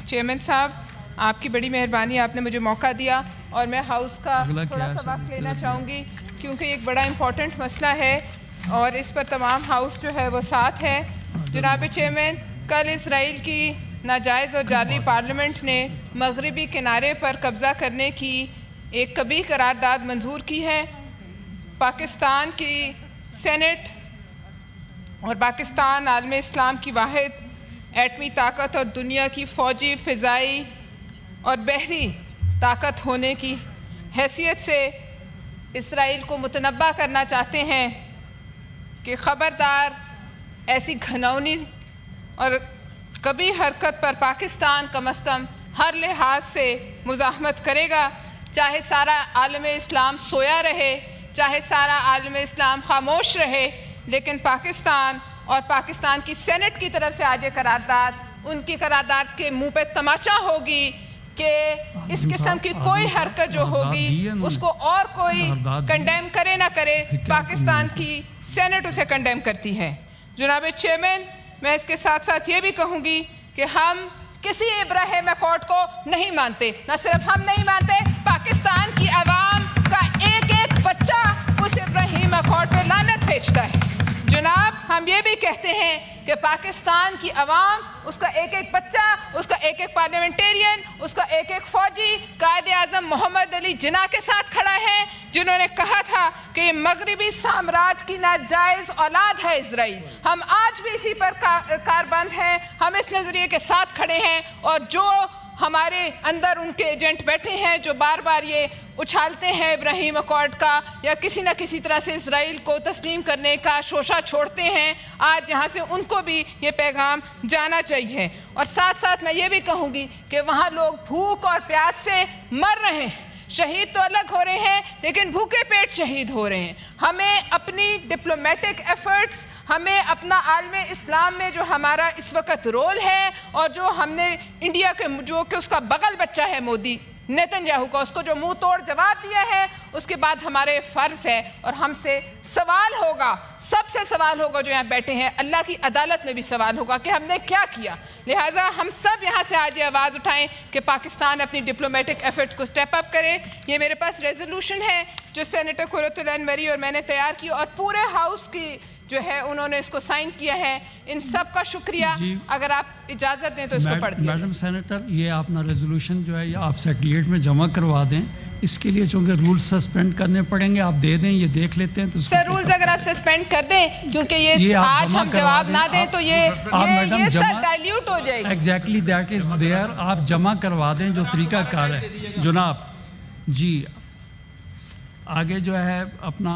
Chairman صاحب آپ کی بڑی مہربانی، آپ نے مجھے موقع دیا اور میں ہاؤس کا تھوڑا سا وقت لینا چاہوں گی کیونکہ ایک بڑا امپورٹنٹ مسئلہ ہے اور اس پر تمام ہاؤس جو ہے وہ ساتھ ہے۔ جناب چیئرمین، کل اسرائیل کی ناجائز اور جعلی پارلیمنٹ نے مغربی کنارے پر قبضہ کرنے کی ایک کبھی قرارداد منظور کی ہے۔ پاکستان کی سینٹ اور پاکستان عالم اسلام کی واحد ایٹمی طاقت اور دنیا کی فوجی، فضائی اور بحری طاقت ہونے کی حیثیت سے اسرائیل کو متنبہ کرنا چاہتے ہیں کہ خبردار ایسی گھناؤنی اور کبھی حرکت پر پاکستان کم از کم ہر لحاظ سے مزاحمت کرے گا، چاہے سارا عالم اسلام سویا رہے، چاہے سارا عالم اسلام خاموش رہے، لیکن پاکستان اور پاکستان کی سینٹ کی طرف سے آج یہ قرارداد ان کی قرارداد کے منہ پہ تماچا ہوگی کہ اس قسم کی کوئی حرکت جو ہوگی اس کو اور کوئی کنڈیم کرے نہ کرے، پاکستان کی سینٹ اسے کنڈیم کرتی ہے۔ جناب چیئرمین، میں اس کے ساتھ ساتھ یہ بھی کہوں گی کہ ہم کسی ابراہیم اکارڈ کو نہیں مانتے، نہ صرف ہم نہیں مانتے، پاکستان کی عوام کا ایک ایک بچہ اس ابراہیم اکارڈ پہ لعنت بھیجتا ہے۔ جناب، ہم یہ بھی کہتے ہیں کہ پاکستان کی عوام، اس کا ایک ایک بچہ، اس کا ایک ایک پارلیمنٹیرین، اس کا ایک ایک فوجی قائد اعظم محمد علی جناح کے ساتھ کھڑا ہے، جنہوں نے کہا تھا کہ یہ مغربی سامراج کی ناجائز اولاد ہے اسرائیل۔ ہم آج بھی اسی پر کاربند ہیں، ہم اس نظریے کے ساتھ کھڑے ہیں، اور جو ہمارے اندر ان کے ایجنٹ بیٹھے ہیں جو بار بار یہ اچھالتے ہیں ابراہیم اکارڈ کا یا کسی نہ کسی طرح سے اسرائیل کو تسلیم کرنے کا شوشہ چھوڑتے ہیں، آج یہاں سے ان کو بھی یہ پیغام جانا چاہیے۔ اور ساتھ ساتھ میں یہ بھی کہوں گی کہ وہاں لوگ بھوک اور پیاس سے مر رہے ہیں، شہید تو الگ ہو رہے ہیں لیکن بھوکے پیٹ شہید ہو رہے ہیں۔ ہمیں اپنی ڈپلومیٹک ایفرٹس، ہمیں اپنا عالم اسلام میں جو ہمارا اس وقت رول ہے اور جو ہم نے انڈیا کے جو کہ اس کا بغل بچہ ہے مودی نیتن یاہو کا، اس کو جو منہ توڑ جواب دیا ہے، اس کے بعد ہمارے فرض ہے اور ہم سے سوال ہوگا، سب سے سوال ہوگا جو یہاں بیٹھے ہیں، اللہ کی عدالت میں بھی سوال ہوگا کہ ہم نے کیا کیا۔ لہٰذا ہم سب یہاں سے آج یہ آواز اٹھائیں کہ پاکستان اپنی ڈپلومیٹک ایفرٹس کو سٹیپ اپ کرے۔ یہ میرے پاس ریزولوشن ہے جو سینیٹر قرۃ اللہ انوری اور میں نے تیار کی اور پورے ہاؤس کی جو ہے انہوں نے اس کو سائن کیا ہے، ان سب کا شکریہ۔ اگر آپ اجازت دیں تو اس کو پڑھ دیں۔ میڈم سینیٹر، یہ اپنا ریزولوشن جو ہے یہ آپ سیکریٹریٹ میں جمع کروا دیں، اس کے لیے چونکہ رولز سسپینڈ کرنے پڑیں گے، آپ دے دیں، یہ دیکھ لیتے ہیں تو سر رولز اگر آپ سسپینڈ کر دیں کیونکہ یہ آج ہم جواب نہ دیں تو یہ سر ڈائلیوٹ ہو جائے گا۔ ایگزیکٹلی دیٹ از دیئر، آپ جمع کروا دیں جو طریقہ کار ہے جناب۔ جی آگے جو ہے اپنا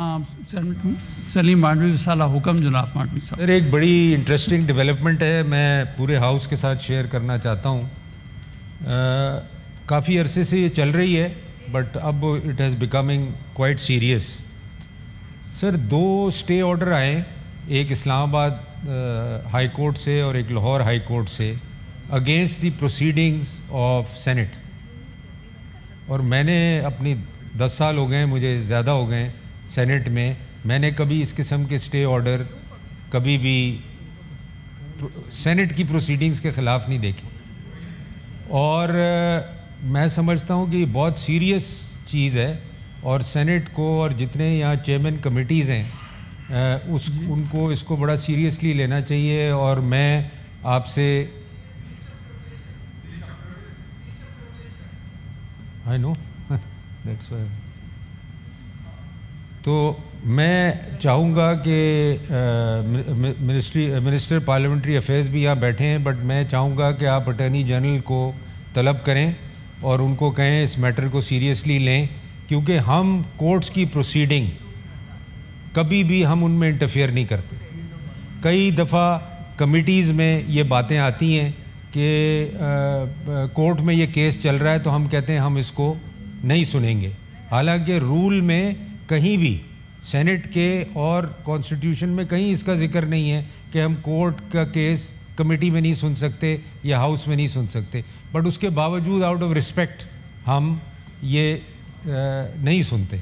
سلیم مانڈوی وصالہ حکم جناب مانڈوی صاحب۔ سر ایک بڑی انٹرسٹنگ ڈیولپمنٹ ہے، میں پورے ہاؤس کے ساتھ شیئر کرنا چاہتا ہوں۔ کافی عرصے سے یہ چل رہی ہے بٹ اب it has becoming quite serious. Sir 2 stay order آئے، ایک اسلام آباد ہائی کورٹ سے اور ایک لاہور ہائی کورٹ سے against the proceedings of senate, اور میں نے اپنی 10 سال ہو گئے ہیں، مجھے زیادہ ہو گئے ہیں سینٹ میں نے کبھی اس قسم کے اسٹے آرڈر کبھی بھی سینٹ کی پروسیڈنگز کے خلاف نہیں دیکھے، اور میں سمجھتا ہوں کہ یہ بہت سیریس چیز ہے اور سینٹ کو اور جتنے یہاں چیئرمین کمیٹیز ہیں ان کو اس کو بڑا سیریسلی لینا چاہیے۔ اور میں آپ سے آئی نو تو میں چاہوں گا کہ منسٹر پارلیمنٹری افیئرز بھی یہاں بیٹھے ہیں، بٹ میں چاہوں گا کہ آپ اٹارنی جنرل کو طلب کریں اور ان کو کہیں اس میٹر کو سیریسلی لیں، کیونکہ ہم کورٹس کی پروسیڈنگ کبھی بھی ہم ان میں انٹرفیئر نہیں کرتے۔ کئی دفعہ کمیٹیز میں یہ باتیں آتی ہیں کہ کورٹ میں یہ کیس چل رہا ہے تو ہم کہتے ہیں ہم اس کو نہیں سنیں گے، حالانکہ رول میں کہیں بھی سینٹ کے اور کانسٹیٹیوشن میں کہیں اس کا ذکر نہیں ہے کہ ہم کورٹ کا کیس کمیٹی میں نہیں سن سکتے یا ہاؤس میں نہیں سن سکتے، بٹ اس کے باوجود آؤٹ آف رسپیکٹ ہم یہ نہیں سنتے،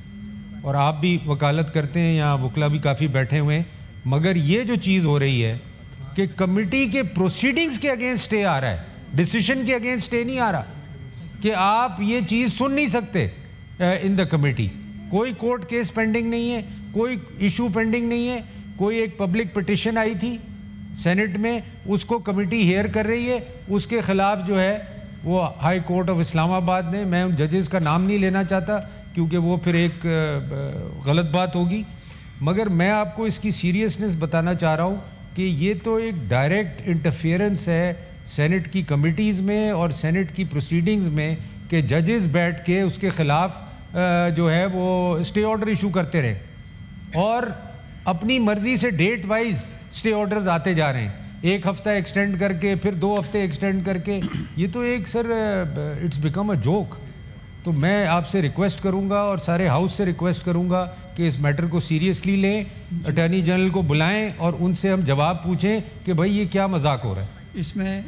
اور آپ بھی وکالت کرتے ہیں، یہاں وکلا بھی کافی بیٹھے ہوئے ہیں، مگر یہ جو چیز ہو رہی ہے کہ کمیٹی کے پروسیڈنگز کے اگینسٹ اسٹے آ رہا ہے, ڈیسیشن کے اگینسٹ اسٹے نہیں آ رہا, کہ آپ یہ چیز سن نہیں سکتے ان دا کمیٹی. کوئی کورٹ کیس پینڈنگ نہیں ہے, کوئی ایشو پینڈنگ نہیں ہے. کوئی ایک پبلک پٹیشن آئی تھی سینٹ میں, اس کو کمیٹی ہیئر کر رہی ہے, اس کے خلاف جو ہے وہ ہائی کورٹ آف اسلام آباد نے, میں ان ججز کا نام نہیں لینا چاہتا کیونکہ وہ پھر ایک غلط بات ہوگی, مگر میں آپ کو اس کی سیریسنس بتانا چاہ رہا ہوں کہ یہ تو ایک ڈائریکٹ انٹرفیئرنس ہے سینٹ کی کمیٹیز میں اور سینٹ کی پروسیڈنگز میں, کہ ججز بیٹھ کے اس کے خلاف جو ہے وہ اسٹے آرڈر ایشو کرتے رہے اور اپنی مرضی سے ڈیٹ وائز اسٹے آرڈرز آتے جا رہے ہیں, ایک ہفتہ ایکسٹینڈ کر کے پھر 2 ہفتے ایکسٹینڈ کر کے. یہ تو ایک sir it's become a joke. تو میں آپ سے ریکویسٹ کروں گا اور سارے ہاؤس سے ریکویسٹ کروں گا کہ اس میٹر کو سیریسلی لیں, اٹارنی جنرل کو بلائیں اور ان سے ہم جواب پوچھیں کہ بھائی یہ کیا مذاق ہو رہا ہے. اس میں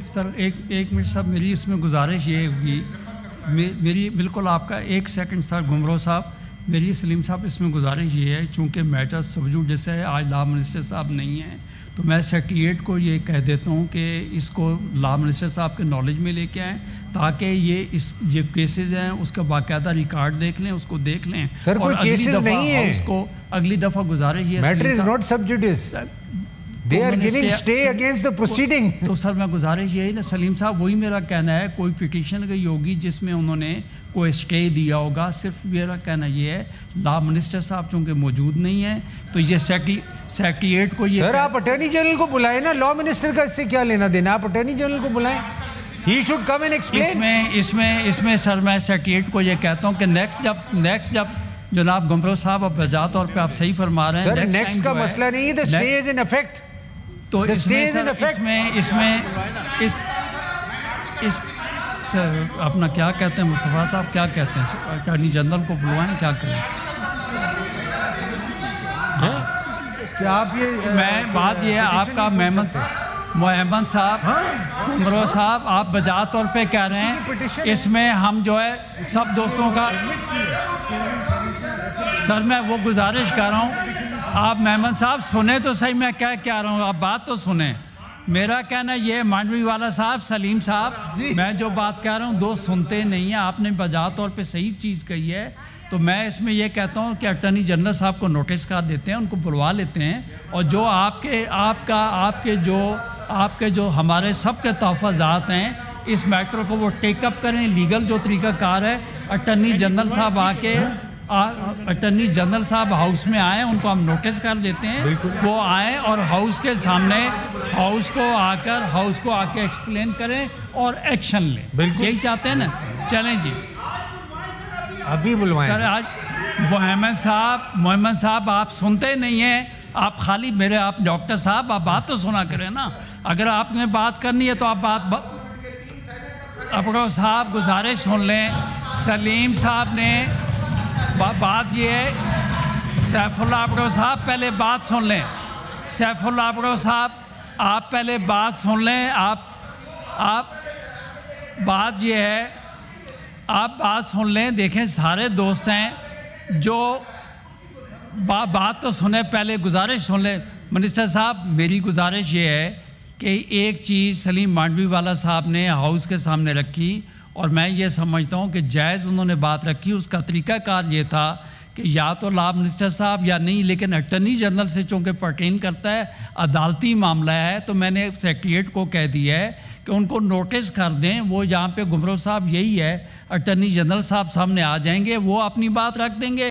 سر ایک منٹ صاحب, میری اس میں گزارش یہ ہوگی, میری بالکل آپ کا 1 سیکنڈ سر گمرو صاحب, میری سلیم صاحب اس میں گزارش یہ ہے, چونکہ میٹر سبجو جیسے ہے, آج لا منسٹر صاحب نہیں ہیں, تو میں سیکریٹریٹ کو یہ کہہ دیتا ہوں کہ اس کو لا منسٹر صاحب کے نالج میں لے کے آئیں, تاکہ یہ جو کیسز ہیں اس کا باقاعدہ ریکارڈ دیکھ لیں, اس کو دیکھ لیں. سر کوئی کیسز نہیں ہے, اس کو اگلی دفعہ گزارش یہ matter is not sub judice, they are giving stay against the proceeding. تو سر میں گزارش یہی نا سلیم صاحب, وہی میرا کہنا ہے, کوئی پٹیشن گئی ہوگی جس میں انہوں نے کوئی اسٹے دیا ہوگا, صرف میرا کہنا یہ ہے لا منسٹر صاحب چونکہ موجود نہیں ہیں تو یہ سیکریٹریٹ کو یہ. سر آپ اٹارنی جنرل کو بلائیں نا, لا منسٹر کا اس سے کیا لینا دینا, آپ اٹارنی جنرل کو بلائیں, he should come and explain. اس میں سر میں سیکریٹریٹ کو یہ کہتا ہوں کہ نیکسٹ جب جناب گمرو صاحب اب بجا طور پہ آپ صحیح فرما رہے ہیں, سر نیکسٹ کا مسئلہ نہیں ہے, the stay is in effect. تو اس اپنا کیا کہتے ہیں مصطفیٰ صاحب, کیا کہتے ہیں اٹارنی جنرل کو بلوائیں, کیا کریں. میں بات یہ ہے آپ کا محمد صاحب عمرو صاحب, آپ بجا طور پہ کہہ رہے ہیں, اس میں ہم جو ہے سب دوستوں کا, سر میں وہ گزارش کر رہا ہوں, آپ محمد صاحب سنیں تو صحیح میں کیا رہا ہوں, آپ بات تو سنیں. میرا کہنا یہ مانڈوی والا صاحب, سلیم صاحب, میں جو بات کہہ رہا ہوں دوست سنتے نہیں ہیں, آپ نے بجا طور پہ صحیح چیز کہی ہے. تو میں اس میں یہ کہتا ہوں کہ اٹارنی جنرل صاحب کو نوٹس کر دیتے ہیں, ان کو بلوا لیتے ہیں, اور جو آپ کے جو ہمارے سب کے تحفظات ہیں اس میٹر کو وہ ٹیک اپ کریں, لیگل جو طریقہ کار ہے. اٹارنی جنرل صاحب اٹارنی جنرل صاحب ہاؤس میں آئیں, ان کو ہم نوٹس کر دیتے ہیں, وہ آئیں اور ہاؤس کے سامنے ہاؤس کو آ کے ایکسپلین کریں اور ایکشن لیں. یہی چاہتے ہیں نا, چلیں جی ابھی بلوائیں. سر آج محمد صاحب آپ سنتے نہیں ہیں, آپ خالی آپ ڈاکٹر صاحب آپ بات تو سنا کریں نا, اگر آپ نے بات کرنی ہے تو آپ ابرو صاحب گزارش سن لیں. سلیم صاحب نے بات یہ ہے, سیف اللہ ابرو صاحب پہلے بات سن لیں, سیف اللہ ابرو صاحب آپ پہلے بات سن لیں. آپ بات یہ ہے, آپ بات سن لیں, دیکھیں سارے دوست ہیں جو بات تو سنیں, پہلے گزارش سن لیں. منسٹر صاحب میری گزارش یہ ہے کہ ایک چیز سلیم مانڈوی والا صاحب نے ہاؤس کے سامنے رکھی, اور میں یہ سمجھتا ہوں کہ جائز انہوں نے بات رکھی. اس کا طریقہ کار یہ تھا کہ یا تو لا منسٹر صاحب یا نہیں, لیکن اٹارنی جنرل سے چونکہ پرٹین کرتا ہے, عدالتی معاملہ ہے, تو میں نے سیکریٹریٹ کو کہہ دیا ہے کہ ان کو نوٹس کر دیں. وہ یہاں پہ گمرو صاحب یہی ہے, اٹارنی جنرل صاحب سامنے آ جائیں گے, وہ اپنی بات رکھ دیں گے.